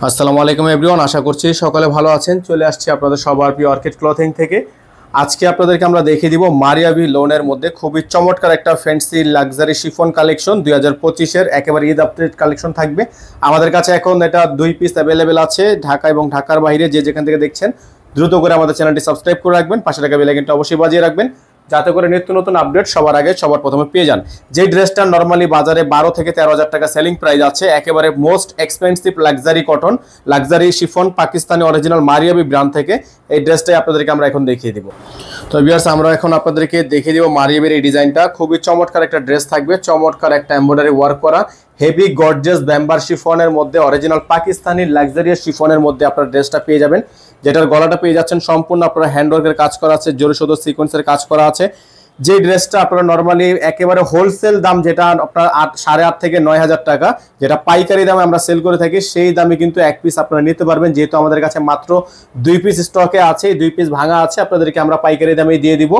আসসালামু আলাইকুম এভরিওয়ান, আশা করছি সকালে ভালো আছেন। চলে আসছি আপনাদের সবার প্রিয় অর্কিড ক্লথিং থেকে। আজকে আপনাদেরকে আমরা দেখিয়ে দিব মারিয়াবি লোনের মধ্যে খুবই চমৎকার একটা ফ্যান্সি লাক্সারি শিফন কালেকশন 2025-এর একেবারে ঈদ আপডেট কালেকশন থাকবে আমাদের কাছে। এখন এটা 2 পিস অ্যাভেলেবেল আছে ঢাকা এবং ঢাকার বাইরে। যে যেখান থেকে দেখছেন দ্রুত করে আমাদের চ্যানেলটি সাবস্ক্রাইব করে রাখবেন, পাশে থাকা বেল আইকনটা অবশ্যই বাজিয়ে রাখবেন যাতে করে নিত্য নতুন আপডেট সবার আগে সবার প্রথমে পেয়ে যান। যে ড্রেসটা নর্মালি বাজারে 12 থেকে 13,000 টাকা সেলিং প্রাইস আছে, একেবারে most expensive luxury cotton luxury chiffon Pakistani original মারিয়াবি ব্র্যান্ড থেকে এই ড্রেসটাই আপনাদেরকে আমরা এখন দেখিয়ে দিব। তো ভিউয়ার্স, আমরা এখন আপনাদেরকে দেখিয়ে দিব মারিয়াবির এই ডিজাইনটা। খুবই চমৎকার একটা ড্রেস থাকবে, চমৎকার একটা এমব্রয়ডারি ওয়ার্ক করা হেভি গর্জিয়াস ব্যাম্বার শিফনের মধ্যে অরিজিনাল পাকিস্তানি লাক্সারিয়াস শিফনের মধ্যে আপনার ড্রেসটা পেয়ে যাবেন, যেটার গলাটা পেয়ে যাচ্ছেন সম্পূর্ণ আপনারা হ্যান্ডওয়ার্কের কাজ করা আছে, জোরে সোজা সিকোয়েন্সের কাজ করা আছে। যে ড্রেসটা আপনারা নর্মালি একেবারে হোলসেল দাম যেটা আপনার 8,500 থেকে 9,000 টাকা, যেটা পাইকারি দামে আমরা সেল করে থাকি, সেই দামে কিন্তু এক পিস আপনারা নিতে পারবেন। যেহেতু আমাদের কাছে মাত্র 2 পিস স্টকে আছে, 2 পিস ভাঙা আছে, আপনাদেরকে আমরা পাইকারি দামেই দিয়ে দিব।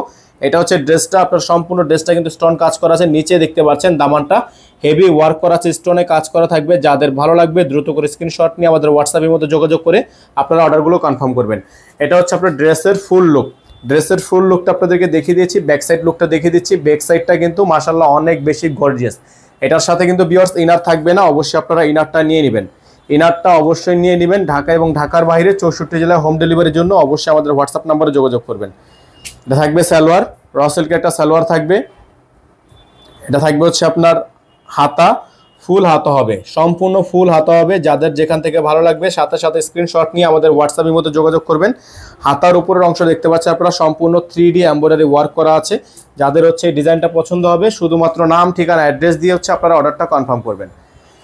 এটা হচ্ছে ড্রেসটা, আপনার সম্পূর্ণ ড্রেসটা কিন্তু স্টোন কাজ করা আছে। নিচে দেখতে পাচ্ছেন দামানটা হেভি ওয়ার্ক করা আছে, স্টোনে কাজ করা থাকবে। যাদের ভালো লাগবে দ্রুত করে স্ক্রিনশট নিয়ে আমাদের হোয়াটসঅ্যাপের মধ্যে যোগাযোগ করে আপনারা অর্ডারগুলো কনফার্ম করবেন। এটা হচ্ছে আপনার ড্রেসের ফুল লুক। ড্রেসের ফুল লুকটা আপনাদেরকে দেখিয়ে দিয়েছি, ব্যাক সাইড লুকটা দেখিয়ে দিচ্ছি। ব্যাক সাইডটা কিন্তু মাশাআল্লাহ অনেক বেশি গর্জিয়াস। এটার সাথে কিন্তু ভিউয়ার্স ইনার থাকবে না, অবশ্যই আপনারা ইনারটা নিয়ে নেবেন। ইনারটা অবশ্যই নিয়ে নেবেন। ঢাকা এবং ঢাকার বাইরে 64 জেলায় হোম ডেলিভারির জন্য অবশ্যই আমাদের হোয়াটসঅ্যাপ নাম্বারে যোগাযোগ করবেন। এটা থাকবে সালোয়ার, র সিল্কের একটা সালোয়ার থাকবে। এটা থাকবে হচ্ছে আপনার হাতা, ফুল হাতা হবে, সম্পূর্ণ ফুল হাতা হবে। যাদের যেখান থেকে ভালো লাগবে সাথে সাথে স্ক্রিনশট নিয়ে আমাদের হোয়াটসঅ্যাপের মধ্যে যোগাযোগ করবেন। হাতার উপরের অংশ দেখতে পাচ্ছেন আপনারা সম্পূর্ণ 3D এমব্রয়ডারি ওয়ার্ক করা আছে। যাদের হচ্ছে এই ডিজাইনটা পছন্দ হবে শুধুমাত্র নাম, ঠিকানা, অ্যাড্রেস দিয়ে হচ্ছে আপনারা অর্ডারটা কনফার্ম করবেন।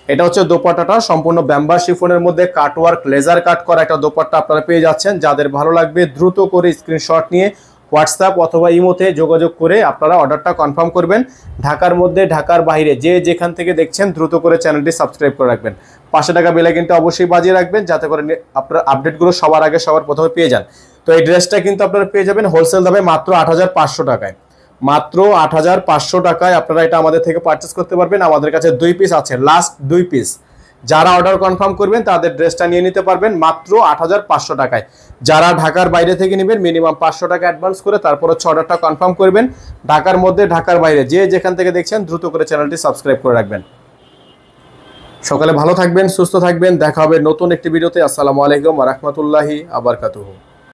এটা হচ্ছে দোপাট্টাটা, সম্পূর্ণ ব্যাম্বার শিফনের মধ্যে কাটওয়ার্ক লেজার কাট করা একটা দোপাট্টা আপনারা পেয়ে যাচ্ছেন। যাদের ভালো লাগবে দ্রুত করে স্ক্রিনশট নিয়ে হোয়াটসঅ্যাপ অথবা ইমোতে যোগাযোগ করে আপনারা অর্ডারটা কনফার্ম করবেন। ঢাকার মধ্যে ঢাকার বাইরে যে যেখান থেকে দেখছেন দ্রুত করে চ্যানেলটি সাবস্ক্রাইব করে রাখবেন, পাশে টাকা বেল আইকনটা অবশ্যই বাজিয়ে রাখবেন যাতে করে আপনারা আপডেটগুলো সবার আগে সবার প্রথমে পেয়ে যান। তো এই ড্রেসটা কিন্তু আপনারা পেয়ে যাবেন হোলসেল দামে মাত্র 8,500 টাকায়। মাত্র 8,500 টাকায় আপনারা এটা আমাদের থেকে পারচেস করতে পারবেন। আমাদের কাছে 2 পিস আছে, লাস্ট 2 পিস। যারা অর্ডার কনফার্ম করবেন তাদের ড্রেসটা নিয়ে নিতে পারবেন মাত্র 8,500 টাকায়। যারা ঢাকার বাইরে থেকে নেবেন মিনিমাম 500 টাকা অ্যাডভান্স করে তারপর হচ্ছে অর্ডারটা কনফার্ম করবেন। ঢাকার মধ্যে ঢাকার বাইরে যে যেখান থেকে দেখছেন দ্রুত করে চ্যানেলটি সাবস্ক্রাইব করে রাখবেন। সকালে ভালো থাকবেন, সুস্থ থাকবেন, দেখা হবে নতুন একটি ভিডিওতে। আসসালামু আলাইকুম ওয়া রাহমাতুল্লাহি ওয়া বারাকাতুহু।